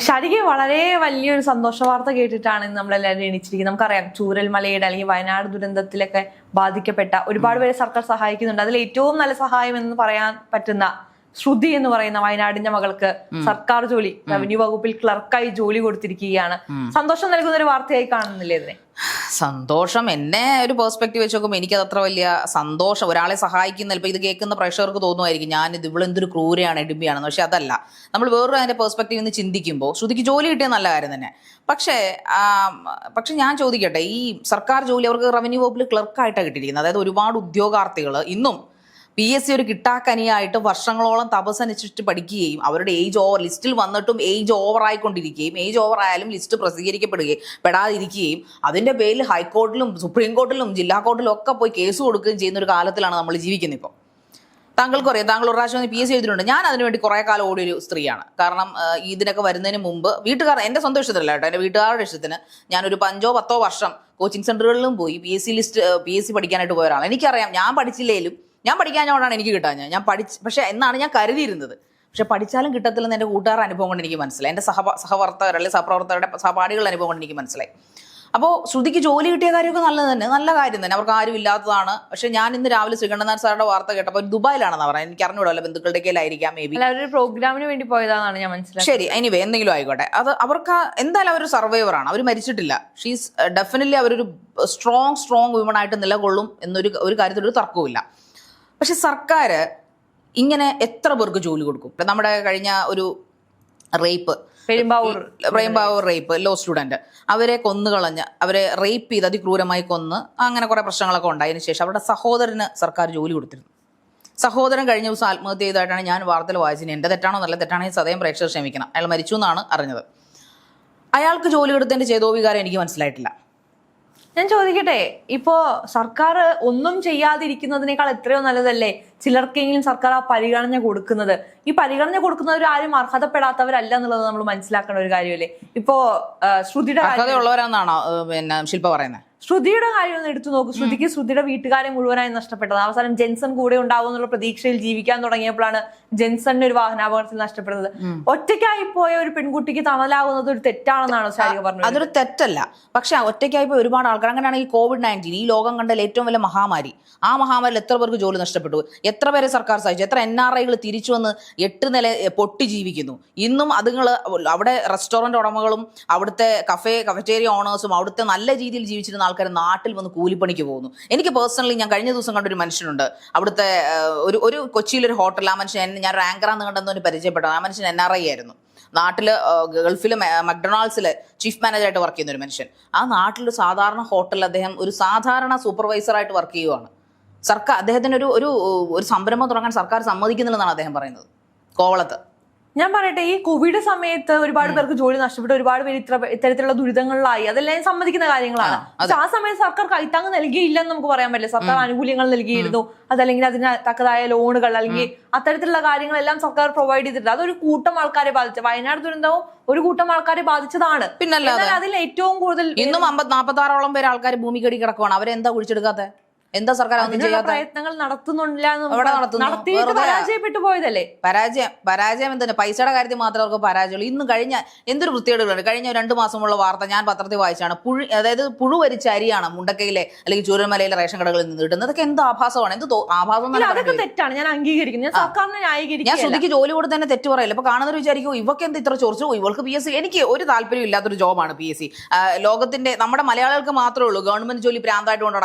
ശരിക്ക് വളരെ വലിയൊരു സന്തോഷ വാർത്ത കേട്ടിട്ടാണ് നമ്മളെല്ലാവരും എണീച്ചിരിക്കുന്നത്. നമുക്കറിയാം ചൂരൽമലയുടെ അല്ലെങ്കിൽ വയനാട് ദുരന്തത്തിലൊക്കെ ബാധിക്കപ്പെട്ട ഒരുപാട് പേരെ സർക്കാർ സഹായിക്കുന്നുണ്ട്. അതിൽ ഏറ്റവും നല്ല സഹായം എന്ന് പറയാൻ പറ്റുന്ന ശ്രുതി എന്ന് പറയുന്ന വയനാടിന്റെ മകൾക്ക് സർക്കാർ ജോലി, റവന്യൂ വകുപ്പിൽ ക്ലർക്കായി ജോലി കൊടുത്തിരിക്കുകയാണ്. സന്തോഷം നൽകുന്ന ഒരു വാർത്തയായി കാണുന്നില്ലേ ഇതിനെ? സന്തോഷം എന്നെ ഒരു പെർസ്പെക്റ്റീവ് വെച്ച് നോക്കുമ്പോൾ എനിക്കത് അത്ര വലിയ സന്തോഷം. ഒരാളെ സഹായിക്കുന്ന ഇപ്പൊ ഇത് കേൾക്കുന്ന പ്രേക്ഷകർക്ക് തോന്നുമായിരിക്കും ഞാനിത് ഇവളെന്തൊരു ക്രൂരയാണ് ഇടുമ്പിയാണെന്ന്. പക്ഷെ അതല്ല. നമ്മൾ വേറൊരു അതിന്റെ പെർസ്പെക്റ്റീവ് നിന്ന് ചിന്തിക്കുമ്പോൾ ശ്രുതിക്ക് ജോലി കിട്ടിയ നല്ല കാര്യം തന്നെ. പക്ഷെ ഞാൻ ചോദിക്കട്ടെ, ഈ സർക്കാർ ജോലി അവർക്ക് റവന്യൂ വകുപ്പിൽ ക്ലർക്കായിട്ടാണ് കിട്ടിയിരിക്കുന്നത്. അതായത് ഒരുപാട് ഉദ്യോഗാർത്ഥികൾ ഇന്നും PSC ഒരു കിട്ടാക്കനിയായിട്ട് വർഷങ്ങളോളം തപസ്സനുസരിച്ച് പഠിക്കുകയും അവരുടെ ഏജ് ഓവർ ലിസ്റ്റിൽ വന്നിട്ടും ഏജ് ഓവർ ആയിക്കൊണ്ടിരിക്കുകയും ഏജ് ഓവർ ആയാലും ലിസ്റ്റ് പെടാതിരിക്കുകയും അതിന്റെ പേരിൽ ഹൈക്കോർട്ടിലും സുപ്രീം കോർട്ടിലും ജില്ലാ കോർട്ടിലും ഒക്കെ പോയി കേസ് കൊടുക്കുകയും ചെയ്യുന്ന ഒരു കാലത്തിലാണ് നമ്മൾ ജീവിക്കുന്നത്. ഇപ്പോൾ താങ്കൾക്കും അറിയാം, താങ്കൾ ഒരു പ്രാവശ്യം PSC എഴുതിയിട്ടുണ്ട്. ഞാൻ അതിനുവേണ്ടി കുറേ കാലം ഓടിയൊരു സ്ത്രീയാണ്. കാരണം ഇതിനൊക്കെ വരുന്നതിന് മുമ്പ് വീട്ടുകാർ എൻ്റെ സ്വന്തം ഇഷ്ടത്തിലല്ല കേട്ടോ, എൻ്റെ വീട്ടുകാരുടെ ഇഷ്ടത്തിന് ഞാനൊരു 5-10 വർഷം കോച്ചിങ് സെന്ററുകളിലും പോയി PSC പഠിക്കാനായിട്ട് പോയ ഒരാളാണ്. എനിക്കറിയാം ഞാൻ പഠിച്ചില്ലേലും ഞാൻ പഠിക്കാഞ്ഞോടാണ് എനിക്ക് കിട്ടാഞ്ഞത്. ഞാൻ പക്ഷെ എന്നാണ് ഞാൻ കരുതിയിരുന്നത്. പക്ഷെ പഠിച്ചാലും കിട്ടത്തില്ലെന്ന് എൻ്റെ കൂട്ടുകാരുടെ അനുഭവം കൊണ്ട് എനിക്ക് മനസ്സിലായി. എൻ്റെ സഹപ്രവർത്തകർ അല്ലെങ്കിൽ സഹപ്രവർത്തകരുടെ സഹപാഠികളുടെ അനുഭവം കൊണ്ട് എനിക്ക് മനസ്സിലായി. അപ്പോൾ ശ്രുതിക്ക് ജോലി കിട്ടിയ കാര്യമൊക്കെ നല്ല കാര്യം തന്നെ. അവർക്ക് ആരും ഇല്ലാത്തതാണ്. പക്ഷെ ഞാൻ ഇന്ന് രാവിലെ ശ്രീകണ്ഠനാഥ് സാറുടെ വാർത്ത കേട്ടപ്പോൾ ദുബായിലാണെന്ന് പറഞ്ഞത്. എനിക്ക് അറിഞ്ഞൂടല്ലോ, ബന്ധുക്കളുടെ കയ്യിലായിരിക്കാം മേ ബി. ഒരു പ്രോഗ്രാമിന് വേണ്ടി പോയതാണെന്ന് ഞാൻ മനസ്സിലായി. ശരി, എനിവേ എന്തെങ്കിലും ആയിക്കോട്ടെ. അത് അവർക്ക് എന്തായാലും അവരൊരു സർവൈവറാണ്, അവർ മരിച്ചിട്ടില്ല. ഷീസ് ഡെഫിനറ്റ്ലി അവരൊരു സ്ട്രോങ് വിമൺ ആയിട്ട് നിലകൊള്ളും എന്നൊരു കാര്യത്തിലൊരു തർക്കവുമില്ല. പക്ഷെ സർക്കാർ ഇങ്ങനെ എത്ര പേർക്ക് ജോലി കൊടുക്കും? നമ്മുടെ കഴിഞ്ഞ ഒരു പെരുമ്പാവൂർ റേപ്പ് ലോ സ്റ്റുഡന്റ്, അവരെ കൊന്നുകളഞ്ഞ് അവരെ റേപ്പ് ചെയ്ത് അതിക്രൂരമായി കൊന്ന് അങ്ങനെ കുറെ പ്രശ്നങ്ങളൊക്കെ ഉണ്ടായതിനു ശേഷം അവരുടെ സഹോദരന് സർക്കാർ ജോലി കൊടുത്തിരുന്നു. സഹോദരൻ കഴിഞ്ഞ ദിവസം ആത്മഹത്യ ചെയ്തതായിട്ടാണ് ഞാൻ വാർത്തയിൽ വായിച്ചത്. എൻ്റെ തെറ്റാണോ നല്ല തെറ്റാണെങ്കിൽ സദയം പ്രേക്ഷകർ ക്ഷമിക്കണം. അയാൾ മരിച്ചു എന്നാണ് അറിഞ്ഞത്. അയാൾക്ക് ജോലി കൊടുത്തതിന്റെ ചേതോവികാരം എനിക്ക് മനസ്സിലായിട്ടില്ല. ഞാൻ ചോദിക്കട്ടെ, ഇപ്പോ സർക്കാർ ഒന്നും ചെയ്യാതിരിക്കുന്നതിനേക്കാൾ എത്രയോ നല്ലതല്ലേ ചിലർക്കെങ്കിലും സർക്കാർ ആ പരിഗണന കൊടുക്കുന്നത്? ഈ പരിഗണന കൊടുക്കുന്നവർ ആരും അർഹതപ്പെടാത്തവരല്ല എന്നുള്ളത് നമ്മൾ മനസ്സിലാക്കേണ്ട ഒരു കാര്യമല്ലേ? ഇപ്പോ ശ്രുതിയുടെ അർഹതയുള്ളവരാണെന്നാണോ പിന്നെ ശില്പ പറയുന്നത്? ശ്രുതിയുടെ കാര്യം ഒന്ന് എടുത്തു നോക്കും. ശ്രുതിയുടെ വീട്ടുകാരെ മുഴുവനായി നഷ്ടപ്പെട്ടത്. അവസാനം ജെൻസൺ കൂടെ ഉണ്ടാവും എന്നുള്ള പ്രതീക്ഷയിൽ ജീവിക്കാൻ തുടങ്ങിയപ്പോഴാണ് ജെൻസണിന് ഒരു വാഹനാപകടത്തിൽ നഷ്ടപ്പെടുന്നത്. ഒറ്റയ്ക്കായി പോയ ഒരു പെൺകുട്ടിക്ക് തണലാകുന്നത് ഒരു തെറ്റാണെന്നാണോ ശാരിക പറഞ്ഞത്? അതൊരു തെറ്റല്ല. പക്ഷെ ഒറ്റയ്ക്കായി പോയ ഒരുപാട് ആൾക്കാർ, അങ്ങനെയാണെങ്കിൽ COVID-19 ഈ ലോകം കണ്ടതിൽ ഏറ്റവും വലിയ മഹാമാരി, ആ മഹാമാരിയിൽ എത്ര പേർക്ക് ജോലി നഷ്ടപ്പെട്ടു? എത്ര പേരെ സർക്കാർ സഹായിച്ചു? എത്ര NRIകൾ തിരിച്ചു വന്ന് 8 നില പൊട്ടി ജീവിക്കുന്നു? ഇന്നും അതുങ്ങൾ അവിടെ റെസ്റ്റോറന്റ് ഉടമകളും അവിടുത്തെ കഫറ്റേറിയ ഓണേഴ്സും അവിടുത്തെ നല്ല രീതിയിൽ ജീവിച്ചിരുന്ന ആൾക്കാർ നാട്ടിൽ വന്ന് കൂലിപ്പണിക്ക് പോകുന്നു. എനിക്ക് പേഴ്സണലി ഞാൻ കഴിഞ്ഞ ദിവസം കണ്ടൊരു മനുഷ്യനുണ്ട് അവിടുത്തെ ഒരു കൊച്ചിയിലൊരു ഹോട്ടൽ. ആ മനുഷ്യൻ ഞാൻ ഒരു ആങ്കറാന്ന് കണ്ടെന്ന് പരിചയപ്പെട്ടു. ആ മനുഷ്യൻ NRI ആയിരുന്നു. നാട്ടില് ഗൾഫിലെ മക്ഡൊണാൾഡ്സിലെ ചീഫ് മാനേജറായിട്ട് വർക്ക് ചെയ്യുന്ന ഒരു മനുഷ്യൻ. ആ നാട്ടിലൊരു സാധാരണ ഹോട്ടലിൽ അദ്ദേഹം ഒരു സാധാരണ സൂപ്പർവൈസറായിട്ട് വർക്ക് ചെയ്യുവാണ്. സർക്കാർ അദ്ദേഹത്തിന് ഒരു സംരംഭം തുടങ്ങാൻ സർക്കാർ സമ്മതിക്കുന്നില്ലെന്നാണ് അദ്ദേഹം പറയുന്നത്, കോവളത്ത്. ഞാൻ പറയട്ടെ, ഈ കോവിഡ് സമയത്ത് ഒരുപാട് പേർക്ക് ജോലി നഷ്ടപ്പെട്ടു, ഒരുപാട് പേര് ഇത്തരത്തിലുള്ള ദുരിതങ്ങളിലായി. അതെല്ലാം സമ്മതിക്കുന്ന കാര്യങ്ങളാണ്. പക്ഷെ ആ സമയത്ത് സർക്കാർ കൈത്താങ് നൽകിയില്ലെന്ന് നമുക്ക് പറയാൻ പറ്റില്ല. സർക്കാർ ആനുകൂല്യങ്ങൾ നൽകിയിരുന്നു, അതല്ലെങ്കിൽ അതിന് തക്കതായ ലോണുകൾ അല്ലെങ്കിൽ അത്തരത്തിലുള്ള കാര്യങ്ങളെല്ലാം സർക്കാർ പ്രൊവൈഡ് ചെയ്തിട്ടുണ്ട്. അതൊരു കൂട്ടം ആൾക്കാരെ ബാധിച്ചു. വയനാട് ദുരന്തവും ഒരു കൂട്ടം ആൾക്കാരെ ബാധിച്ചതാണ്. പിന്നല്ലാതെ അതിൽ ഏറ്റവും കൂടുതൽ ഇന്നും 46ഓളം പേര് ആൾക്കാർ ഭൂമിക്കടി കിടക്കുവാണ്. അവരെന്താ കുഴിച്ചെടുക്കാത്ത? എന്താ സർക്കാർ പ്രയത്നങ്ങൾ നടത്തുന്നില്ല? പരാജയപ്പെട്ടു പോയതല്ലേ? പരാജയം എന്തിനാ? പൈസയുടെ കാര്യത്തിൽ മാത്രമേ അവർക്ക് പരാജയമുള്ളൂ. ഇന്ന് കഴിഞ്ഞ എന്തൊരു വൃത്തികേടുകളുണ്ട്. കഴിഞ്ഞ 2 മാസമുള്ള വാർത്ത ഞാൻ പത്രത്തിൽ വായിച്ചാണ്. അതായത് പുഴു വരിച്ച അരിയാണ് മുണ്ടക്കയിലെ അല്ലെങ്കിൽ ചൂരൽമലയിലെ റേഷൻ കടകളിൽ നിന്ന് കിട്ടുന്നത്. അതൊക്കെ എന്ത് ആഭാസമാണ്, എന്ത് ആഭാസം! അതൊക്കെ തെറ്റാണ്, ഞാൻ അംഗീകരിക്കുന്നു. ഞാൻ സർക്കാരിനെ ന്യായീകരിക്കും. ഞാൻ ശ്രുതിക്ക് ജോലി കൊടുത്ത് തന്നെ തെറ്റ് പറയില്ല. അപ്പൊ കാണുന്നവർ വിചാരിക്കും ഇവർക്ക് എന്ത് ഇത്ര ചോർച്ചു, ഇവൾക്ക് PSC. എനിക്ക് ഒരു താല്പര്യം ഇല്ലാത്തൊരു ജോബാണ് PSC. ലോകത്തിന്റെ നമ്മുടെ മലയാളികൾക്ക് മാത്രമേ ഉള്ളൂ ഗവൺമെന്റ് ജോലി പ്രാന്തായിട്ട് കൊണ്ട്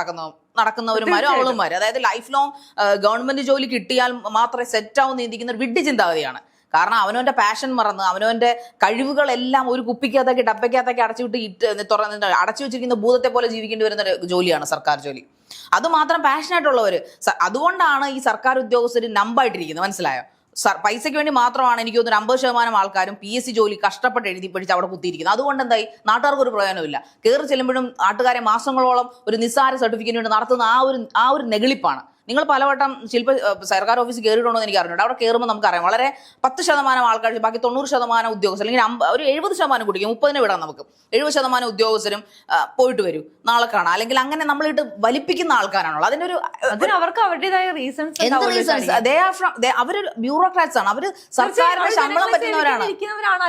നടക്കുന്നവരുമാരും അവളുമാരും. അതായത് ലൈഫ് ലോങ് ഗവൺമെന്റ് ജോലി കിട്ടിയാൽ മാത്രമേ സെറ്റാവും നീന്തിക്കുന്ന ഒരു വിഡ്ഢി ചിന്താഗതിയാണ്. കാരണം അവനവന്റെ പാഷൻ മറന്ന് അവനവന്റെ കഴിവുകളെല്ലാം ഒരു കുപ്പിക്കകത്തേക്ക് ഡപ്പയ്ക്കകത്തേക്ക് അടച്ചു വെച്ചിരിക്കുന്ന ഭൂതത്തെ പോലെ ജീവിക്കേണ്ടി വരുന്ന ഒരു ജോലിയാണ് സർക്കാർ ജോലി. അതുമാത്രം പാഷനായിട്ടുള്ളവര്. അതുകൊണ്ടാണ് ഈ സർക്കാർ ഉദ്യോഗസ്ഥർ നമ്പായിട്ടിരിക്കുന്നത്, മനസ്സിലായോ? പൈസയ്ക്ക് വേണ്ടി മാത്രമാണ് എനിക്ക് തോന്നുന്നു 50% ആൾക്കാരും PSC ജോലി കഷ്ടപ്പെട്ട് എഴുതി പഠിച്ച് അവിടെ കുത്തിയിരിക്കുന്നത്. അതുകൊണ്ട് എന്തായി? നാട്ടുകാർക്ക് ഒരു പ്രയോജനമില്ല. കയറി ചെല്ലുമ്പോഴും നാട്ടുകാരെ മാസങ്ങളോളം ഒരു നിസ്സാര സർട്ടിഫിക്കറ്റ് വേണ്ടി നടത്തുന്ന ആ ഒരു നെഗളിപ്പാണ്. നിങ്ങൾ പലവട്ടം ശില്പ സർക്കാർ ഓഫീസിൽ കയറിയിട്ടുണ്ടോ എന്ന് എനിക്ക് അറിഞ്ഞിട്ടുണ്ട്. അവിടെ കയറുമ്പോൾ നമുക്കറിയാം വളരെ 10% ആൾക്കാർ, ബാക്കി 90% ഉദ്യോഗസ്ഥർ, അല്ലെങ്കിൽ ഒരു 70% കുടിക്കും, 30 വിടാം നമുക്ക്, 70% ഉദ്യോഗസ്ഥരും പോയിട്ട് വരും, നാളെ കാണാം, അല്ലെങ്കിൽ അങ്ങനെ നമ്മളിട്ട് വലിപ്പിക്കുന്ന ആൾക്കാരാണല്ലോ. അതിന്റെ ഒരു അവർക്ക് അവരുടേതായ റീസൺസ്, എന്ത് റീസൺസ്? അവര് ബ്യൂറോക്രാറ്റ്സ് ആണ്, അവര് സർക്കാരിന്റെ ശമ്പളം പറ്റുന്നവരാണ്,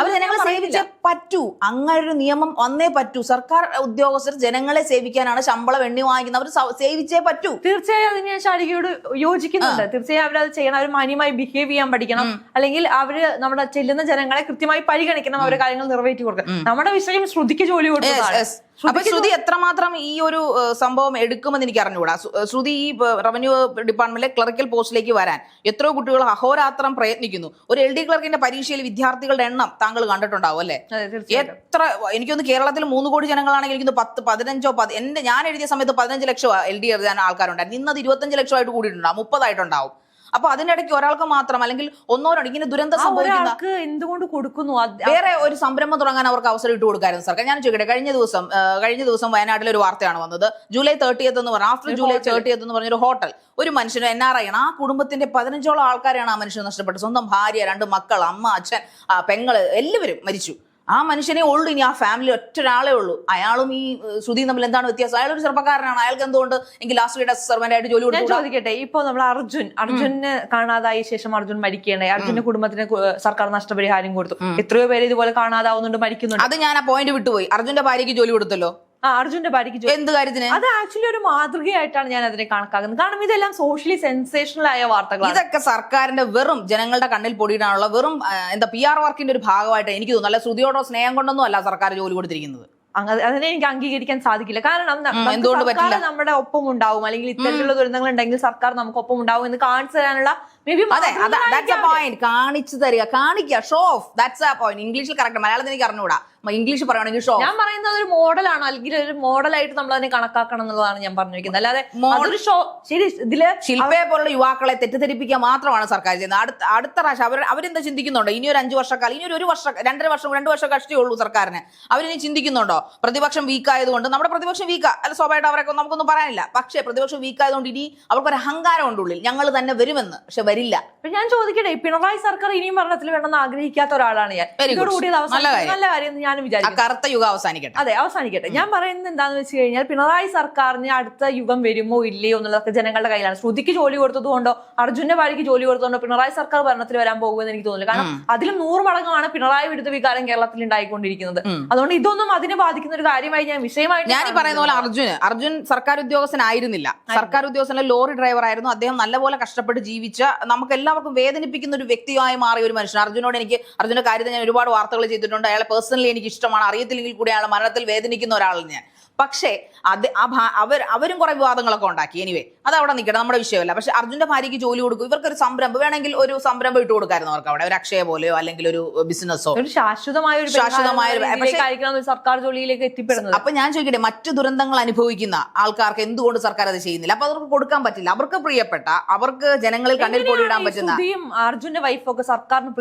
അവർ ജനങ്ങളെ സേവിച്ചേ പറ്റൂ. അങ്ങനെ ഒരു നിയമം വന്നേ പറ്റൂ. സർക്കാർ ഉദ്യോഗസ്ഥർ ജനങ്ങളെ സേവിക്കാനാണ് ശമ്പളം എണ്ണി വാങ്ങിക്കുന്നത്, അവർ സേവിച്ചേ പറ്റൂ. തീർച്ചയായും അതിന് ഞാൻ ശാരികയോട് യോജിക്കുന്നുണ്ട്. തീർച്ചയായും അവരത് ചെയ്യണം, അവർ മാന്യമായി ബിഹേവ് ചെയ്യാൻ പഠിക്കണം, അല്ലെങ്കിൽ അവര് നമ്മുടെ ചെല്ലുന്ന ജനങ്ങളെ കൃത്യമായി പരിഗണിക്കണം, അവരുടെ കാര്യങ്ങൾ നിറവേറ്റി കൊടുക്കണം. നമ്മുടെ വിഷയം ശ്രുതിക്ക് ജോലി കൊടുക്കുന്നതാണ്. അപ്പൊ ശ്രുതി എത്രമാത്രം ഈ ഒരു സംഭവം എടുക്കുമെന്ന് എനിക്ക് അറിഞ്ഞുകൂടാ. ശ്രുതി ഈ റവന്യൂ ഡിപ്പാർട്ട്മെന്റിലെ ക്ലറിക്കൽ പോസ്റ്റിലേക്ക് വരാൻ എത്രയോ കുട്ടികൾ അഹോരാത്രം പ്രയത്നിക്കുന്നു. ഒരു LD ക്ലർക്കിന്റെ പരീക്ഷയിൽ വിദ്യാർത്ഥികളുടെ എണ്ണം താങ്കൾ കണ്ടിട്ടുണ്ടാവും അല്ലെ? എത്ര, എനിക്കൊന്ന് കേരളത്തിൽ 3 കോടി ജനങ്ങളാണെങ്കിൽ എനിക്കൊന്ന് 10, 15 ഞാൻ എഴുതിയ സമയത്ത് 15 ലക്ഷം LD എഴുതാൻ ആൾക്കാരുണ്ടായിരുന്നു. ഇന്നത് 25 ലക്ഷമായിട്ട് കൂടിയിട്ടുണ്ടാവും, 30 ആയിട്ടുണ്ടാവും. അപ്പൊ അതിനിടയ്ക്ക് ഒരാൾക്ക് മാത്രം, അല്ലെങ്കിൽ ഒന്നോരോ ഇങ്ങനെ ദുരന്തം സംഭവിക്കുന്ന എന്തുകൊണ്ട് കൊടുക്കുന്നു? വേറെ ഒരു സംരംഭം തുടങ്ങാൻ അവർക്ക് അവസരം ഇട്ട് കൊടുക്കായിരുന്നു സർക്കാർ. ഞാൻ ചോദിക്കട്ടെ, കഴിഞ്ഞ ദിവസം വയനാട്ടിലെ ഒരു വാർത്തയാണ് വന്നത്. ജൂലൈ 30th എന്ന് പറഞ്ഞാൽ, ആഫ്റ്റർ ജൂലൈ 30th എന്ന് പറഞ്ഞൊരു ഹോട്ടൽ, ഒരു മനുഷ്യന് NRI ആണ്, ആ കുടുംബത്തിന്റെ 15ഓളം ആൾക്കാരെയാണ് ആ മനുഷ്യൻ നഷ്ടപ്പെട്ടത്. സ്വന്തം ഭാര്യ, 2 മക്കൾ, അമ്മ, അച്ഛൻ, പെങ്ങള്, എല്ലാവരും മരിച്ചു. ആ മനുഷ്യനെ ഉള്ളൂ, ഇനി ആ ഫാമിലി ഒറ്റൊരാളേ ഉള്ളൂ. അയാളും ഈ ശ്രുതിയും തമ്മിൽ എന്താണ് വ്യത്യാസം? അയാൾ ഒരു ചെറുപ്പക്കാരനാണ്, അയാൾക്ക് എന്തുകൊണ്ട് എങ്കിൽ ലാസ്റ്റ് വീട് സെർവന്റ് ആയിട്ട് ജോലി കൊടുത്തു? ചോദിക്കട്ടെ, ഇപ്പൊ നമ്മൾ അർജുന് കാണാതായ ശേഷം അർജുൻ മരിക്കേണ്ടായി, അർജുന്റെ കുടുംബത്തിന് സർക്കാർ നഷ്ടപരിഹാരം കൊടുത്തു. എത്രയോ പേര് ഇതുപോലെ കാണാതാവുന്നുണ്ട്, മരിക്കുന്നുണ്ട്. അത് ഞാൻ ആ പോയിന്റ് വിട്ടുപോയി. അർജുന്റെ ഭാര്യയ്ക്ക് ജോലി കൊടുത്തല്ലോ. അർജുന്റെ ഭാര്യയ്ക്ക് എന്ത് കാര്യത്തിന്? അത് ആക്ച്വലി ഒരു മാതൃകയായിട്ടാണ് ഞാൻ അതിനെ കണക്കാക്കുന്നത്. കാരണം ഇതെല്ലാം സോഷ്യലി സെൻസേഷണൽ ആയ വാർത്തകളാണ്. ഇതൊക്കെ സർക്കാരിന്റെ വെറും ജനങ്ങളുടെ കണ്ണിൽ പൊടിയിടാനുള്ള വെറും PR വർക്കിന്റെ ഒരു ഭാഗമായിട്ട് എനിക്ക് തോന്നുന്നു. അല്ല ശ്രുതിയോടോ സ്നേഹം കൊണ്ടൊന്നും അല്ല സർക്കാർ ജോലി കൊടുത്തിരിക്കുന്നത്. അതിനെ എനിക്ക് അംഗീകരിക്കാൻ സാധിക്കില്ല. കാരണം എന്തുകൊണ്ട് സർക്കാർ നമ്മുടെ ഒപ്പം ഉണ്ടാവും, അല്ലെങ്കിൽ ഇത്തരത്തിലുള്ള ദുരന്തങ്ങൾ ഉണ്ടെങ്കിൽ സർക്കാർ നമുക്കൊപ്പം ഉണ്ടാവും എന്ന് കാണിച്ചു തരാനുള്ള കാണിച്ചു തരിക, കാണിക്കുക, ഷോ ഓഫ്. ദാറ്റ്സ് ആ പോയിന്റ്. ഇംഗ്ലീഷിൽ കറക്റ്റ്, മലയാളത്തിൽ എനിക്ക് അറിഞ്ഞുകൂടാ. ഇംഗ്ലീഷ് പറയുകയാണെങ്കിൽ ഷോ. ഞാൻ പറയുന്നത് ഒരു മോഡലാണ്, അല്ലെങ്കിൽ ഒരു മോഡലായിട്ട് നമ്മൾ അതിനെ കണക്കാക്കണം എന്നുള്ളതാണ് ഞാൻ പറഞ്ഞിരിക്കുന്നത്. അല്ലാതെ ഷോ ശരി ഇതില് ശില്പയെ പോലുള്ള യുവാക്കളെ തെറ്റിദ്ധരിപ്പിക്കുക മാത്രമാണ് സർക്കാർ ചെയ്യുന്നത്. അടുത്ത പ്രാവശ്യം അവരെന്താ ചിന്തിക്കുന്നുണ്ടോ? ഇനി ഒരു 5 വർഷക്കാലം, ഇനി ഒരു വർഷം, 2 വർഷം കഷ്ടേ ഉള്ളൂ സർക്കാരിന്. അവരിനി ചിന്തിക്കുന്നുണ്ടോ പ്രതിപക്ഷം വീക്ക് ആയതുകൊണ്ട്? നമ്മുടെ പ്രതിപക്ഷം വീക്കാ അല്ല, സ്വാഭാവികമായിട്ട് അവരൊക്കെ നമുക്കൊന്നും പറയാനില്ല. പക്ഷേ പ്രതിപക്ഷം വീക്ക് ആയതുകൊണ്ട് ഇനി അവർക്കൊരു അഹങ്കാരം ഉണ്ട് ഉള്ളിൽ, ഞങ്ങൾ തന്നെ വരുമെന്ന്. പക്ഷെ വരില്ല. ഞാൻ ചോദിക്കട്ടെ, പിണറായി സർക്കാർ ഇനിയും ഭരണത്തിൽ വേണമെന്ന് ആഗ്രഹിക്കാത്ത ഒരാളാണ് ഞാൻ. നല്ല കാര്യം ഞാനും വിചാരിക്കും. കറുത്ത യുഗം അവസാനിക്കട്ടെ. അതെ, അവസാനിക്കട്ടെ. ഞാൻ പറയുന്നത് എന്താന്ന് വെച്ച് കഴിഞ്ഞാൽ, പിണറായി സർക്കാരിന് അടുത്ത യുഗം വരുമോ ഇല്ലയോ എന്നുള്ളതൊക്കെ ജനങ്ങളുടെ കയ്യിലാണ്. ശ്രുതിക്ക് ജോലി കൊടുത്തതുകൊണ്ടോ അർജുന്റെ ഭാര്യയ്ക്ക് ജോലി കൊടുത്തതുകൊണ്ടോ പിണറായി സർക്കാർ ഭരണത്തിൽ വരാൻ പോകുമെന്ന് എനിക്ക് തോന്നുന്നില്ല. കാരണം അതിലും 100 മടങ്ങാണ് പിണറായി വിരുദ്ധ വികാരം കേരളത്തിൽ ഉണ്ടായിക്കൊണ്ടിരിക്കുന്നത്. അതുകൊണ്ട് ഇതൊന്നും അതിനെ ബാധിക്കുന്ന ഒരു കാര്യമായി ഞാൻ വിഷയമായിട്ട് ഞാൻ ഈ പറയുന്ന പോലെ അർജുൻ സർക്കാർ ഉദ്യോഗസ്ഥനായിരുന്നില്ല. സർക്കാർ ഉദ്യോഗസ്ഥന ലോറി ഡ്രൈവർ ആയിരുന്നു. അദ്ദേഹം നല്ലപോലെ കഷ്ടപ്പെട്ട് ജീവിച്ച, നമുക്ക് എല്ലാവർക്കും വേദനിപ്പിക്കുന്ന ഒരു വ്യക്തിയായി മാറിയ ഒരു മനുഷ്യൻ. അർജുന്റെ കാര്യത്തിൽ ഞാൻ ഒരുപാട് വാർത്തകൾ ചെയ്തിട്ടുണ്ട്. അയാളെ പേഴ്സണലി എനിക്ക് ഇഷ്ടമാണ്. അറിയത്തില്ലെങ്കിൽ കൂടി അയാളെ മരണത്തിൽ വേദനിക്കുന്ന ഒരാളാണ് ഞാൻ. പക്ഷേ അവരും കുറെ വിവാദങ്ങളൊക്കെ ഉണ്ടാക്കി. എനിവേ, അത് അവിടെ നിൽക്കട്ടെ, നമ്മുടെ വിഷയമല്ല. പക്ഷെ അർജുന്റെ ഭാര്യയ്ക്ക് ജോലി കൊടുക്കും. ഇവർക്കൊരു സംരംഭം വേണമെങ്കിൽ ഒരു സംരംഭം ഇട്ട് കൊടുക്കായിരുന്നു അവർക്ക്. അവിടെ ഒരു അക്ഷയ പോലെയോ അല്ലെങ്കിൽ ഒരു ബിസിനസ്സോ, ശാശ്വതമായ സർക്കാർ ജോലിയിലേക്ക് എത്തിപ്പെടുന്നത്. അപ്പൊ ഞാൻ ചോദിക്കട്ടെ, മറ്റു ദുരന്തങ്ങൾ അനുഭവിക്കുന്ന ആൾക്കാർക്ക് എന്തുകൊണ്ട് സർക്കാർ അത് ചെയ്യുന്നില്ല? അപ്പൊ അവർക്ക് കൊടുക്കാൻ പറ്റില്ല. അവർക്ക് പ്രിയപ്പെട്ട, അവർക്ക് ജനങ്ങളിൽ കണ്ണിൽ പൊടിയിടാൻ പറ്റുന്ന അർജുന്റെ വൈഫൊക്കെ സർക്കാരിന്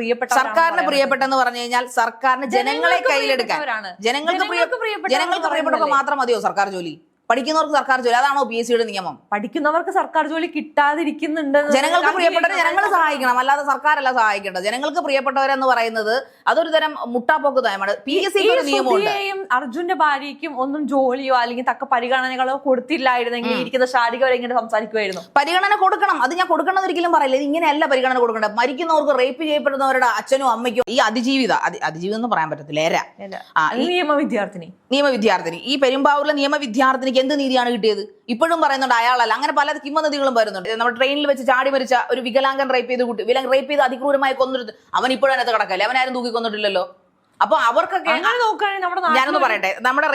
പ്രിയപ്പെട്ടെന്ന് പറഞ്ഞു കഴിഞ്ഞാൽ സർക്കാരിന് ജനങ്ങളെ കയ്യിലെടുക്കാൻ, ജനങ്ങൾക്ക് പ്രിയപ്പെട്ടവർക്ക് മാത്രം മതിയോ സർക്കാർ ജോലി? പഠിക്കുന്നവർക്ക് സർക്കാർ ജോലി, അതാണോ PSCയുടെ നിയമം? പഠിക്കുന്നവർക്ക് സർക്കാർ ജോലി കിട്ടാതിരിക്കുന്നുണ്ട്. ജനങ്ങൾക്ക് പ്രിയപ്പെട്ടവരെ ജനങ്ങൾ സഹായിക്കണം, അല്ലാതെ സർക്കാരല്ല സഹായിക്കേണ്ടത്. ജനങ്ങൾക്ക് പ്രിയപ്പെട്ടവരെന്ന് പറയുന്നത് അതൊരു തരം മുട്ടാപ്പോക്ക് നയമാണ്. PSCക്ക് ഒരു നിയമമുണ്ട്. അർജുന്റെ ഭാര്യയ്ക്കും ഒന്നും ജോലിയോ അല്ലെങ്കിൽ തക്ക പരിഗണനകളോ കൊടുത്തില്ലായിരുന്നെങ്കിൽ ഇരിക്കുന്ന ശാരിക വരെ ഇങ്ങനെ സംസാരിക്കുമായിരുന്നു. പരിഗണന കൊടുക്കണം, അത് ഞാൻ കൊടുക്കണം ഒരിക്കലും പറയില്ല. ഇങ്ങനെയല്ല പരിഗണന കൊടുക്കേണ്ടത്. മരിക്കുന്നവർക്ക്, റേപ്പ് ചെയ്യപ്പെടുന്നവരുടെ അച്ഛനും അമ്മയ്ക്കും, ഈ അതിജീവിതം എന്ന് പറയാൻ പറ്റത്തില്ല, നിയമവിദ്യാർത്ഥിനി, ഈ പെരുമ്പാവൂരിലെ നിയമവിദ്യാർത്ഥിനിക്ക് എന്ത് നീതിയാണ് കിട്ടിയത്? ഇപ്പോഴും പറയുന്നുണ്ട് അയാളല്ല. അങ്ങനെ പല കിംവദന്തികളും വരുന്നുണ്ട്. നമ്മുടെ ട്രെയിനിൽ വെച്ച് ചാടി മരിച്ച ഒരു വികലാംഗൻ റേപ്പ് ചെയ്ത് അതിക്രൂരമായി കൊന്നിട്ട് അവൻ ഇപ്പോഴും അതിനകത്ത് കിടക്കല്ലേ? അവനാരും തൂക്കി കൊന്നിട്ടില്ലല്ലോ. അപ്പൊ അവർക്കൊക്കെ ഞാനൊന്ന് പറയട്ടെ, നമ്മുടെ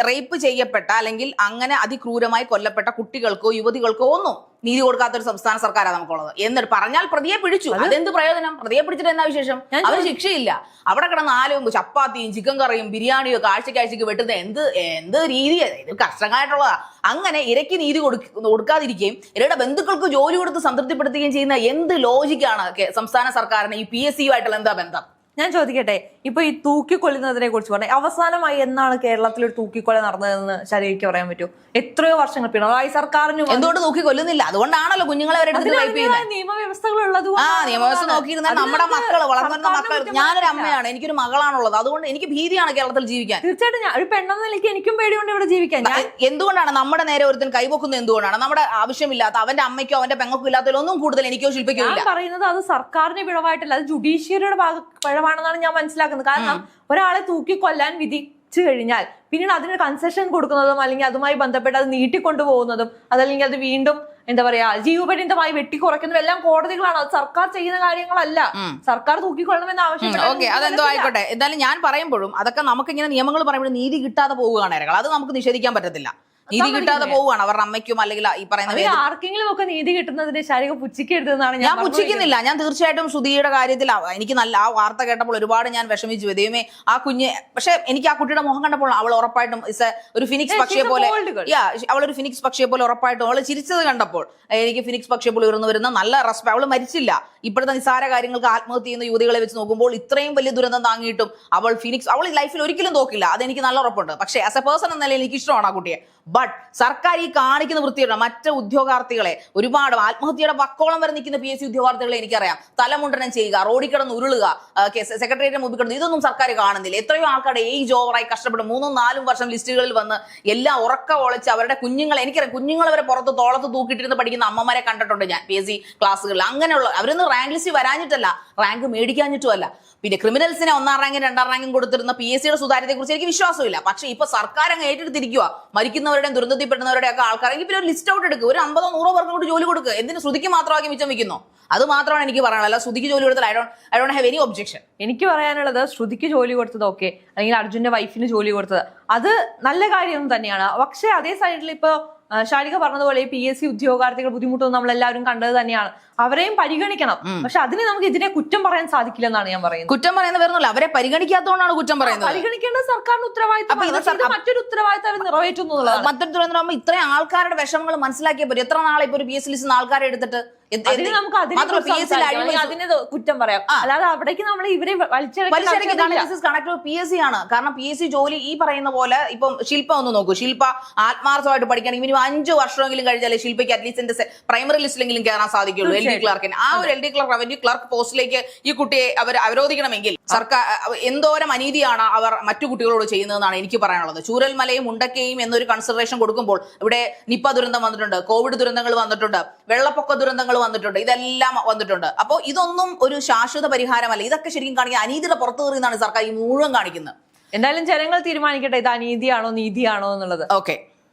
റേപ്പ് ചെയ്യപ്പെട്ട അല്ലെങ്കിൽ അങ്ങനെ അതിക്രൂരമായി കൊല്ലപ്പെട്ട കുട്ടികൾക്കോ യുവതികൾക്കോ ഒന്നും നീതി കൊടുക്കാത്ത ഒരു സംസ്ഥാന സർക്കാരാണ് നമുക്കുള്ളത്. എന്നിട്ട് പറഞ്ഞാൽ പ്രതിയെ പിടിച്ചു, അതെന്ത് പ്രയോജനം? പ്രതിയെ പിടിച്ചിട്ട് എന്നാ വിശേഷം? അവന് ശിക്ഷയില്ല. അവിടെ കിടന്ന് 4 ചപ്പാത്തിയും ചിക്കൻ കറിയും ബിരിയാണിയും ഒക്കെ ആഴ്ചയ്ക്ക് വെട്ടുന്ന എന്ത് രീതിയാണ് ഇത്? കഷ്ടങ്ങളായിട്ടുള്ളതാ. അങ്ങനെ ഇരയ്ക്ക് നീതി കൊടുക്കാതിരിക്കുകയും ഇരയുടെ ബന്ധുക്കൾക്ക് ജോലി കൊടുത്ത് സംതൃപ്തിപ്പെടുത്തുകയും ചെയ്യുന്ന എന്ത് ലോജിക്കാണ് സംസ്ഥാന സർക്കാരിന് ഈ PSCയുമായിട്ടുള്ള എന്താ ബന്ധം? ഞാൻ ചോദിക്കട്ടെ, ഇപ്പൊ ഈ തൂക്കിക്കൊല്ലുന്നതിനെ കുറിച്ച് പറഞ്ഞ അവസാനമായി എന്നാണ് കേരളത്തിൽ ഒരു തൂക്കിക്കൊല നടന്നതെന്ന് ശരിക്ക് പറയാൻ പറ്റുമോ? എത്രയോ വർഷങ്ങൾ പിണറായി സർക്കാരിന് എന്തുകൊണ്ട് തൂക്കിക്കൊല്ലുന്നില്ല? അതുകൊണ്ടാണല്ലോ കുഞ്ഞുങ്ങളെ നിയമവ്യവസ്ഥകൾ ഉള്ളത്. നിയമവ്യവസ്ഥ നോക്കിയിരുന്നാൽ നമ്മുടെ മക്കൾ വളർന്നു മക്കൾ. ഞാനൊരു അമ്മയാണ്, എനിക്കൊരു മകളാണുള്ളത്, അതുകൊണ്ട് എനിക്ക് ഭീതിയാണ് കേരളത്തിൽ ജീവിക്കാൻ. തീർച്ചയായിട്ടും ഞാൻ ഒരു പെണ്ണെന്ന നിലയ്ക്ക് എനിക്കും പേടിയുണ്ട് ഇവിടെ ജീവിക്കാൻ. എന്തുകൊണ്ടാണ് നമ്മുടെ നേരെ ഒരുത്തൻ കൈവക്കുന്നത്? എന്തുകൊണ്ടാണ് നമ്മുടെ ആവശ്യമില്ലാത്ത അവന്റെ അമ്മയ്ക്കോ അവന്റെ പെങ്ങൾക്കോ ഇല്ലാത്തതിലൊന്നും കൂടുതൽ എനിക്കോ ശില്പയ്ക്കോ ഇല്ല. പറയുന്നത് അത് സർക്കാരിന്റെ പിഴവായിട്ടല്ല, അത് ജുഡീഷ്യറിയുടെ പിഴവാണെന്നാണ് ഞാൻ മനസ്സിലാക്കുന്നത്. കാരണം ഒരാളെ തൂക്കിക്കൊല്ലാൻ വിധിച്ചു കഴിഞ്ഞാൽ പിന്നീട് അതിന് കൺസെഷൻ കൊടുക്കുന്നതും അല്ലെങ്കിൽ അതുമായി ബന്ധപ്പെട്ട് അത് നീട്ടിക്കൊണ്ടുപോകുന്നതും അതല്ലെങ്കിൽ അത് വീണ്ടും എന്താ പറയാ ജീവപര്യന്തമായി വെട്ടിക്കുറയ്ക്കുന്നതും എല്ലാം കോടതികളാണ്. അത് സർക്കാർ ചെയ്യുന്ന കാര്യങ്ങളല്ല. സർക്കാർ തൂക്കിക്കൊള്ളണമെന്ന് ആവശ്യമില്ല. അതെന്തോ ആയിക്കോട്ടെ. എന്തായാലും ഞാൻ പറയുമ്പോഴും അതൊക്കെ നമുക്കിങ്ങനെ നിയമങ്ങൾ പറയുമ്പോൾ നീതി കിട്ടാതെ പോവുകയാണ്. അത് നമുക്ക് നിഷേധിക്കാൻ പറ്റത്തില്ല. നീതി കിട്ടാതെ പോവുകയാണ് അവരുടെ അമ്മയ്ക്കും അല്ലെങ്കിൽ ഈ പറയുന്ന ആർക്കെങ്കിലും ഒക്കെ നീതി കിട്ടുന്നതിന്റെ ശാരീരിക പുച്ഛിക്കരുതെന്നാണ് ഞാൻ പുച്ഛിക്കുന്നില്ല. ഞാൻ തീർച്ചയായിട്ടും ശ്രുതിയുടെ കാര്യത്തിൽ എനിക്ക് നല്ല ആ വാർത്ത കേട്ടപ്പോൾ ഒരുപാട് ഞാൻ വിഷമിച്ചു. ദൈവമേ ആ കുഞ്ഞ്, പക്ഷെ എനിക്ക് ആ കുട്ടിയുടെ മുഖം കണ്ടപ്പോൾ അവൾ ഉറപ്പായിട്ടും ഒരു ഫിനിക്സ് പക്ഷിയെ പോലെ, അവളൊരു ഫിനിക്സ് പക്ഷിയെ പോലെ ഉറപ്പായിട്ടും അവൾ ചിരിച്ചത് കണ്ടപ്പോൾ എനിക്ക് ഫിനിക്സ് പക്ഷിയെ പോലെ ഉയർന്നു വരുന്ന നല്ല റെസ്പെക്ട്. അവൾ മരിച്ചില്ല. ഇപ്പോഴത്തെ നിസ്സാര കാര്യങ്ങൾക്ക് ആത്മഹത്യ ചെയ്യുന്ന യുവതികളെ വെച്ച് നോക്കുമ്പോൾ ഇത്രയും വലിയ ദുരന്തം താങ്ങിയിട്ടും അവൾ ലൈഫിൽ ഒരിക്കലും തോക്കില്ല. അതെനിക്ക് നല്ല ഉറപ്പുണ്ട്. പക്ഷേ ആസ് എ പേഴ്സൺ എന്ന നിലയിൽ എനിക്ക് ഇഷ്ടമാണ് ആ കുട്ടിയെ. ബട്ട് സർക്കാർ ഈ കാണിക്കുന്ന വൃത്തിയുടെ മറ്റ് ഉദ്യോഗാർത്ഥികളെ ഒരുപാട് ആത്മഹത്യയുടെ വക്കോളം വരെ നിൽക്കുന്ന PSC ഉദ്യോഗാർത്ഥികളെ എനിക്കറിയാം. തലമുണ്ടനം ചെയ്യുക, റോഡിൽ കിടന്ന് ഉരുളുക, സെക്രട്ടേറിയറ്റിന് മുമ്പിൽ കിടന്ന്, ഇതൊന്നും സർക്കാർ കാണുന്നില്ല. എത്രയോ ആൾക്കാരുടെ ഏജ് ഓവറായി കഷ്ടപ്പെട്ട് 3-4 വർഷം ലിസ്റ്റുകളിൽ വന്ന് എല്ലാം ഉറക്ക ഒളിച്ച് അവരുടെ കുഞ്ഞുങ്ങളെ, എനിക്കറിയാം കുഞ്ഞുങ്ങളെ വരെ പുറത്ത് തോളത്ത് തൂക്കിയിട്ടിരുന്ന് പഠിക്കുന്ന അമ്മമാരെ കണ്ടിട്ടുണ്ട് ഞാൻ PSC ക്ലാസ്സുകളിൽ. അങ്ങനെയുള്ള അവരൊന്നും റാങ്ക് ലിസ്റ്റ് വരാഞ്ഞിട്ടല്ല, റാങ്ക് മേടിക്കാഞ്ഞിട്ടുമല്ല. പിന്നെ ക്രിമിനൽസിനെ 1ാം റാങ്കും 2ാം റാങ്കും കൊടുത്തിരുന്ന PSCയുടെ സുതാര്യത്തെ കുറിച്ച് എനിക്ക് വിശ്വാസമില്ല. പക്ഷേ ഇപ്പൊ സർക്കാർ അങ്ങ് ഏറ്റെടുത്തിരിക്കുക. മരിക്കുന്നവരുടെയും ദുരന്തത്തിൽപ്പെടുന്നവരുടെ ഒക്കെ ആൾക്കാരെങ്കിൽ പിന്നെ ഒരു ലിസ്റ്റ് ഔട്ട് എടുക്കുക, ഒരു 50-100 പേർക്ക് കൂടി ജോലി കൊടുക്കുക. എന്തിന് ശ്രുതിക്ക് മാത്രമാക്കി മിച്ചം വെക്കുന്നു? അത് മാത്രമാണ് എനിക്ക് പറയാനുള്ളത്. അല്ല ശ്രുതിക്ക് ജോലി കൊടുത്താൽ I don't have any objection. എനിക്ക് പറയാനുള്ളത് ശ്രുതിക്ക് ജോലി കൊടുത്തത് ഓക്കെ, അല്ലെങ്കിൽ അർജുന്റെ വൈഫിന് ജോലി കൊടുത്തത് അത് നല്ല കാര്യം തന്നെയാണ്. പക്ഷെ അതേ സൈഡിൽ ഇപ്പൊ ശാരിക പറഞ്ഞതുപോലെ PSC ഉദ്യോഗാർത്ഥികൾ ബുദ്ധിമുട്ടൊന്നും നമ്മളെല്ലാവരും കണ്ടത് തന്നെയാണ്. അവരെയും പരിഗണിക്കണം. പക്ഷെ അതിന് നമുക്ക് ഇതിനെ കുറ്റം പറയാൻ സാധിക്കില്ലെന്നാണ് ഞാൻ പറയുന്നത്. കുറ്റം പറയുന്നത് വരുന്നില്ല, അവരെ പരിഗണിക്കാത്തതുകൊണ്ടാണ് കുറ്റം പറയുന്നത്. പരിഗണിക്കേണ്ട സർക്കാരിന്റെ ഉത്തരവാദിത്തം, മറ്റൊരു ഉത്തരവാദിത്തം അവർ നിറവേറ്റുന്നു. മറ്റൊരു ദുരന്തം ഇത്രയും ആൾക്കാരുടെ വിഷമങ്ങൾ മനസ്സിലാക്കിയ പറ്റും. എത്ര നാളെ ഇപ്പൊ ഒരു PSC ലിസ്റ്റ് ആൾക്കാരെ എടുത്തിട്ട് അതിനെ കുറ്റം പറയാം, അല്ലാതെ അവിടേക്ക് നമ്മൾ ഇവരെ PSC ആണ്. കാരണം PSC ജോലി ഈ പറയുന്ന പോലെ ഇപ്പം ശില്പ ഒന്ന് നോക്കൂ. ശില്പ ആത്മാർത്ഥമായിട്ട് പഠിക്കുകയാണെങ്കിൽ മിനിമം 5 വർഷമെങ്കിലും കഴിഞ്ഞാലേ ശില്പയ്ക്ക് അറ്റ്ലീസ്റ്റ് പ്രൈമറി ലിസ്റ്റിലെങ്കിലും കയറാൻ സാധിക്കുള്ളൂ. LD ക്ലർക്കിന് ആ ഒരു LD ക്ലർക്ക് റവന്യൂ ക്ലർക്ക് പോസ്റ്റിലേക്ക് ഈ കുട്ടിയെ അവർ അവരോധിക്കണമെങ്കിൽ സർക്കാർ എന്തോരം അനീതിയാണ് അവർ മറ്റു കുട്ടികളോട് ചെയ്യുന്നതെന്നാണ് എനിക്ക് പറയാനുള്ളത്. ചൂരൽമലയും മുണ്ടക്കയും എന്നൊരു കൺസിഡറേഷൻ കൊടുക്കുമ്പോൾ ഇവിടെ നിപ്പ ദുരന്തം വന്നിട്ടുണ്ട്, കോവിഡ് ദുരന്തങ്ങൾ വന്നിട്ടുണ്ട്, വെള്ളപ്പൊക്ക ദുരന്തങ്ങൾ വന്നിട്ടുണ്ട്, ഇതെല്ലാം വന്നിട്ടുണ്ട്. അപ്പോൾ ഇതൊന്നും ഒരു ശാശ്വത പരിഹാരമല്ല. ഇതൊക്കെ ശരിക്കും കാണിക്കുക അനീതിയുടെ പുറത്തു കയറിയെന്നാണ് സർക്കാർ ഈ മുഴുവൻ കാണിക്കുന്നത്. എന്തായാലും ജനങ്ങൾ തീരുമാനിക്കട്ടെ ഇത് അനീതിയാണോ നീതിയാണോ എന്നുള്ളത്. ഓക്കെ.